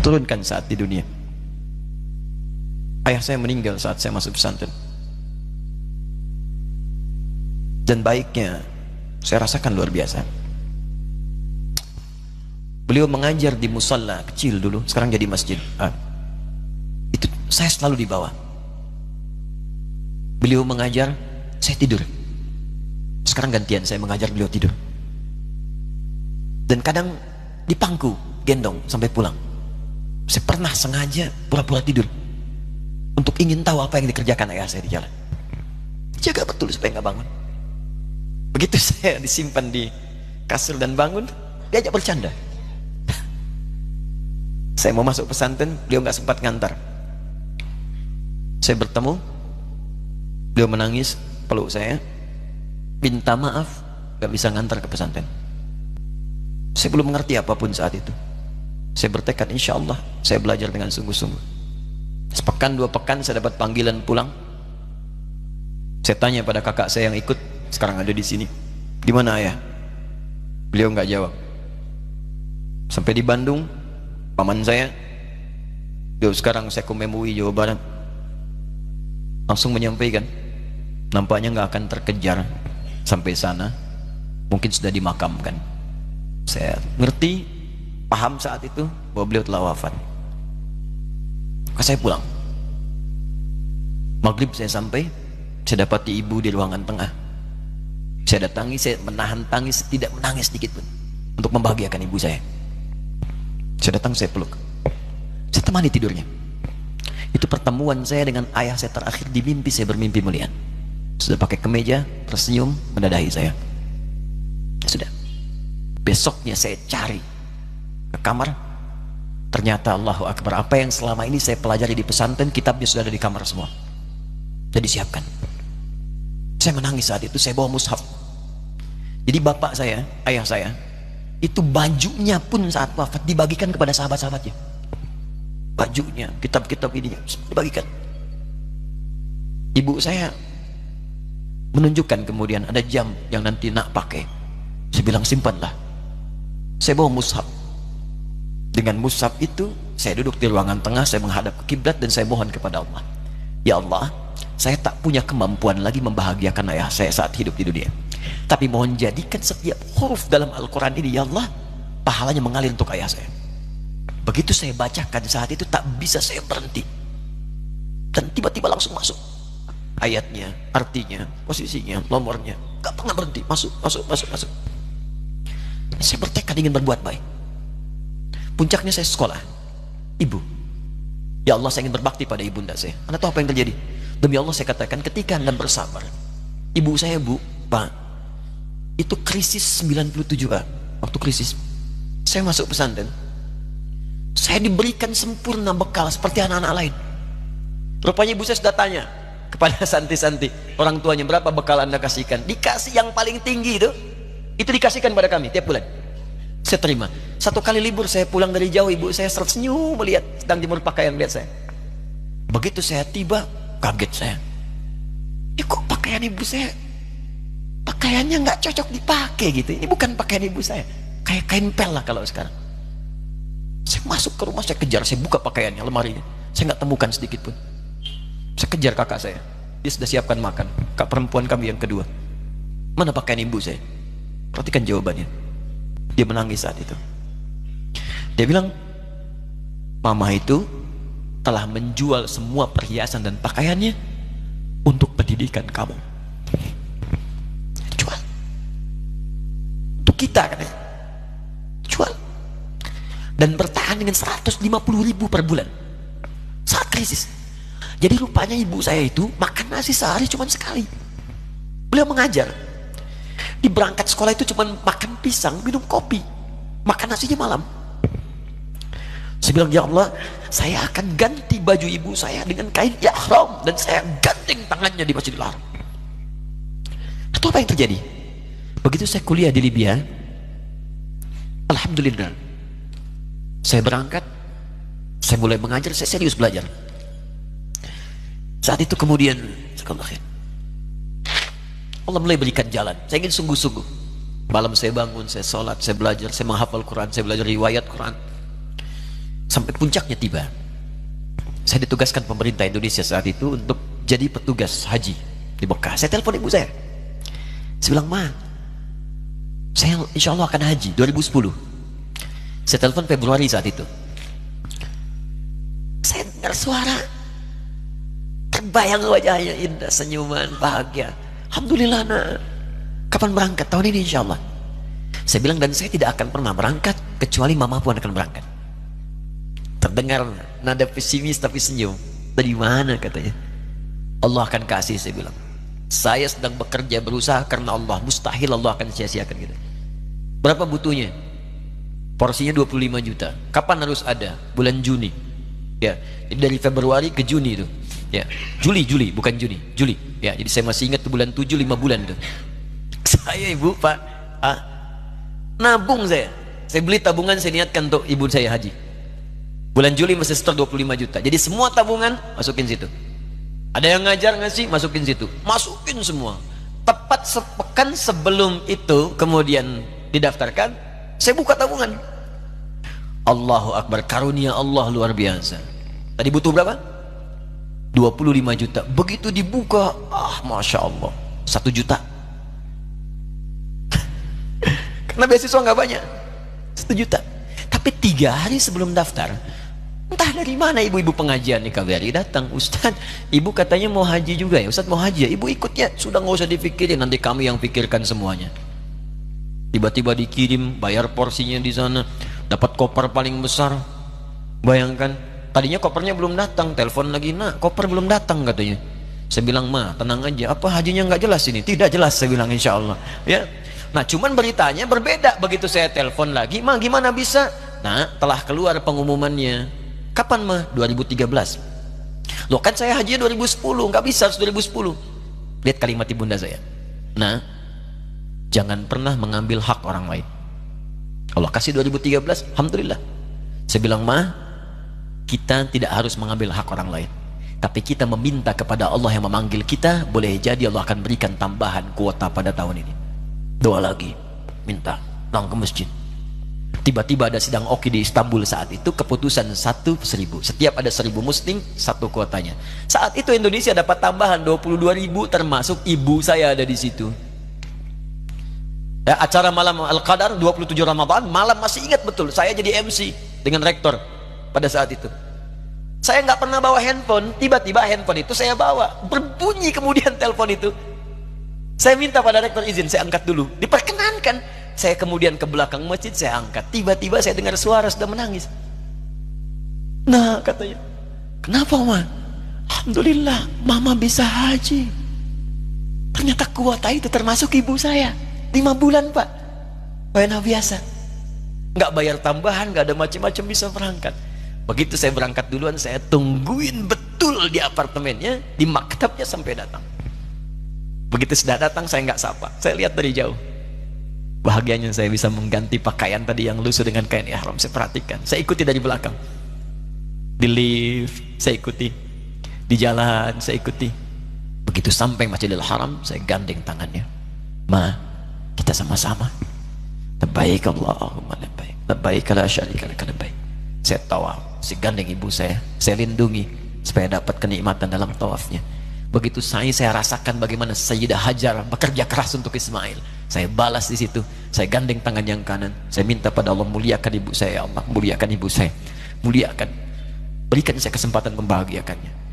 turunkan saat di dunia. Ayah saya meninggal saat saya masuk pesantren. Dan baiknya saya rasakan luar biasa. Beliau mengajar di musalla kecil dulu, sekarang jadi masjid. Itu saya selalu dibawa. Beliau mengajar, saya tidur. Sekarang gantian, saya mengajar, beliau tidur. Dan kadang dipangku, gendong sampai pulang. Saya pernah sengaja pura-pura tidur untuk ingin tahu apa yang dikerjakan ayah saya di jalan. Jaga betul supaya nggak bangun. Begitu saya disimpan di kasur dan bangun, diajak bercanda. Saya mau masuk pesantren, beliau nggak sempat ngantar. Saya bertemu, beliau menangis, peluk saya, minta maaf, nggak bisa ngantar ke pesantren. Saya belum mengerti apapun saat itu. Saya bertekad, insya Allah saya belajar dengan sungguh-sungguh. Sepekan 2 pekan saya dapat panggilan pulang. Saya tanya pada kakak saya yang ikut, sekarang ada di sini, di mana ayah? Beliau nggak jawab. Sampai di Bandung, paman saya, beliau sekarang Sekom MUI Jawa Barat, langsung menyampaikan, nampaknya nggak akan terkejar sampai sana, mungkin sudah dimakamkan. Saya ngerti, paham saat itu bahwa beliau telah wafat. Maka saya pulang. Maghrib saya sampai, saya dapati ibu di ruangan tengah. Saya datangi, saya menahan tangis, tidak menangis sedikit pun, untuk membahagiakan ibu saya. Saya datang, saya peluk, saya temani tidurnya. Itu pertemuan saya dengan ayah saya terakhir di mimpi. Saya bermimpi melihat sudah pakai kemeja, tersenyum, mendadahi saya. Sudah. Besoknya saya cari ke kamar, ternyata Allahu Akbar, apa yang selama ini saya pelajari di pesantren, kitabnya sudah ada di kamar semua, sudah disiapkan. Saya menangis saat itu. Saya bawa mushaf. Jadi bapak saya, ayah saya, itu bajunya pun saat wafat dibagikan kepada sahabat-sahabatnya. Bajunya, kitab-kitab ini dibagikan. Ibu saya menunjukkan kemudian ada jam yang nanti nak pakai. Saya bilang, simpanlah. Saya bawa mushaf. Dengan mushaf itu saya duduk di ruangan tengah, saya menghadap ke kiblat dan saya mohon kepada Allah, ya Allah, saya tak punya kemampuan lagi membahagiakan ayah saya saat hidup di dunia, tapi mohon jadikan setiap huruf dalam Al-Quran ini, ya Allah, pahalanya mengalir untuk ayah saya. Begitu saya bacakan saat itu, tak bisa saya berhenti, dan tiba-tiba langsung masuk ayatnya, artinya, posisinya, nomornya, gak pernah berhenti, masuk. Saya bertekad ingin berbuat baik. Puncaknya saya sekolah. Ibu, ya Allah, saya ingin berbakti pada ibunda saya. Anda tahu apa yang terjadi? Demi Allah saya katakan, ketika Anda bersabar, ibu saya, Bu, Pak, itu krisis 97 Pak. Waktu krisis saya masuk pesantren, saya diberikan sempurna bekal seperti anak-anak lain. Rupanya ibu saya sudah tanya kepada santi-santi, orang tuanya, berapa bekal Anda kasihkan? Dikasih yang paling tinggi itu dikasihkan pada kami tiap bulan. Saya terima. 1 kali libur saya pulang dari jauh, ibu saya tersenyum melihat sedang jemur pakaian, melihat saya. Begitu saya tiba, kaget saya. Ya kok pakaian ibu saya, pakaiannya nggak cocok dipakai gitu. Ini bukan pakaian ibu saya, kayak kain pel lah kalau sekarang. Saya masuk ke rumah, saya kejar, saya buka pakaiannya, lemarinya, saya nggak temukan sedikit pun. Saya kejar kakak saya, dia sudah siapkan makan. Kak perempuan kami yang kedua, mana pakaian ibu saya? Perhatikan jawabannya. Dia menangis saat itu. Dia bilang, mama itu telah menjual semua perhiasan dan pakaiannya untuk pendidikan kamu. Jual. Untuk kita, katanya. Jual. Dan bertahan dengan 150.000 per bulan saat krisis. Jadi rupanya ibu saya itu makan nasi sehari cuma sekali. Beliau mengajar. Di berangkat sekolah itu cuma makan pisang, minum kopi, makan nasinya malam. Saya bilang, ya Allah, saya akan ganti baju ibu saya dengan kain ihram dan saya gandeng tangannya di Masjidil Haram. Itu apa yang terjadi? Begitu saya kuliah di Libya, alhamdulillah, saya berangkat, saya mulai mengajar, saya serius belajar. Saat itu kemudian Allah mulai berikan jalan. Saya ingin sungguh-sungguh. Malam saya bangun, saya sholat, saya belajar, saya menghafal Quran, saya belajar riwayat Quran. Sampai puncaknya tiba. Saya ditugaskan pemerintah Indonesia saat itu untuk jadi petugas haji di Mekah. Saya telepon ibu saya. Saya bilang, Ma, saya insya Allah akan haji 2010. Saya telepon Februari saat itu. Saya dengar suara, terbayang wajahnya indah, senyuman, bahagia. Alhamdulillah nak. Kapan berangkat? Tahun ini insya Allah. Saya bilang, dan saya tidak akan pernah berangkat kecuali mama pun akan berangkat. Terdengar nada pesimis tapi senyum. Dari mana katanya? Allah akan kasih, saya bilang. Saya sedang bekerja berusaha karena Allah. Mustahil Allah akan sia-siakan kita. Berapa butuhnya? Porsinya 25 juta. Kapan harus ada? Bulan Juni. Ya, jadi dari Februari ke Juni itu. Ya, Juli bukan Juni, Juli. Ya, jadi saya masih ingat tuh bulan 7 5 bulan itu. Saya ibu, Pak, nabung saya. Saya beli tabungan, saya niatkan untuk ibu saya haji. Bulan Juli masih setor 25 juta. Jadi semua tabungan masukin situ. Ada yang ngajar ngasih, masukin situ. Masukin semua. Tepat sepekan sebelum itu kemudian didaftarkan, saya buka tabungan. Allahu Akbar, karunia Allah luar biasa. Tadi butuh berapa? 25 juta. Begitu dibuka, Masya Allah, 1 juta. Karena beasiswa nggak banyak, 1 juta. Tapi 3 hari sebelum daftar, entah dari mana ibu-ibu pengajian di KBRI datang, Ustadz, ibu katanya mau haji juga ya, Ustadz mau haji ya, ibu ikut ya, sudah nggak usah dipikirin, nanti kami yang pikirkan semuanya. Tiba-tiba dikirim, bayar porsinya di sana, dapat koper paling besar. Bayangkan, tadinya kopernya belum datang, telepon lagi, nak koper belum datang katanya. Saya bilang, Ma, tenang aja, apa hajinya nggak jelas ini? Tidak jelas, saya bilang, insya Allah. Ya, nah cuman beritanya berbeda. Begitu saya telepon lagi, Ma gimana bisa? Nah, telah keluar pengumumannya. Kapan mah? 2013. Loh kan saya haji 2010, nggak bisa harus 2010. Lihat kalimat ibunda saya. Nah, jangan pernah mengambil hak orang lain. Allah kasih 2013, alhamdulillah. Saya bilang, Ma, kita tidak harus mengambil hak orang lain, tapi kita meminta kepada Allah yang memanggil kita. Boleh jadi Allah akan berikan tambahan kuota pada tahun ini. Doa lagi, minta, pulang ke masjid. Tiba-tiba ada sidang oki di Istanbul saat itu, keputusan 1.000. Setiap ada 1.000 muslim, 1 kuotanya. Saat itu Indonesia dapat tambahan 22.000, termasuk ibu saya ada di situ. Ya, acara malam Al-Qadar 27 Ramadan, malam masih ingat betul, saya jadi MC dengan rektor pada saat itu. Saya nggak pernah bawa handphone, tiba-tiba handphone itu saya bawa, berbunyi kemudian telepon itu. Saya minta pada rektor izin, saya angkat dulu, diperkenankan. Saya kemudian ke belakang masjid, saya angkat. Tiba-tiba saya dengar suara sudah menangis. Nah, katanya, kenapa, Ma? Alhamdulillah, Mama bisa haji. Ternyata kuota itu termasuk ibu saya. 5 bulan, Pak. Wena biasa. Nggak bayar tambahan, nggak ada macam-macam, bisa berangkat. Begitu saya berangkat duluan, saya tungguin betul di apartemennya, di maktabnya sampai datang. Begitu sudah datang, saya nggak sapa. Saya lihat dari jauh. Bahagianya saya bisa mengganti pakaian tadi yang lusuh dengan kain ihram. Saya perhatikan, saya ikuti dari belakang. Di lift, saya ikuti. Di jalan, saya ikuti. Begitu sampai Masjidil Haram, saya gandeng tangannya. Ma, kita sama-sama. Labbaik Allahumma labbaik. Labbaik la syarika laka labbaik. Saya tawaf, saya gandeng ibu saya lindungi supaya dapat kenikmatan dalam tawafnya. Begitu saya rasakan bagaimana Sayyidah Hajar bekerja keras untuk Ismail. Saya balas di situ. Saya gandeng tangan yang kanan. Saya minta pada Allah, muliakan ibu saya, ya Allah, muliakan ibu saya, muliakan, berikan saya kesempatan membahagiakannya.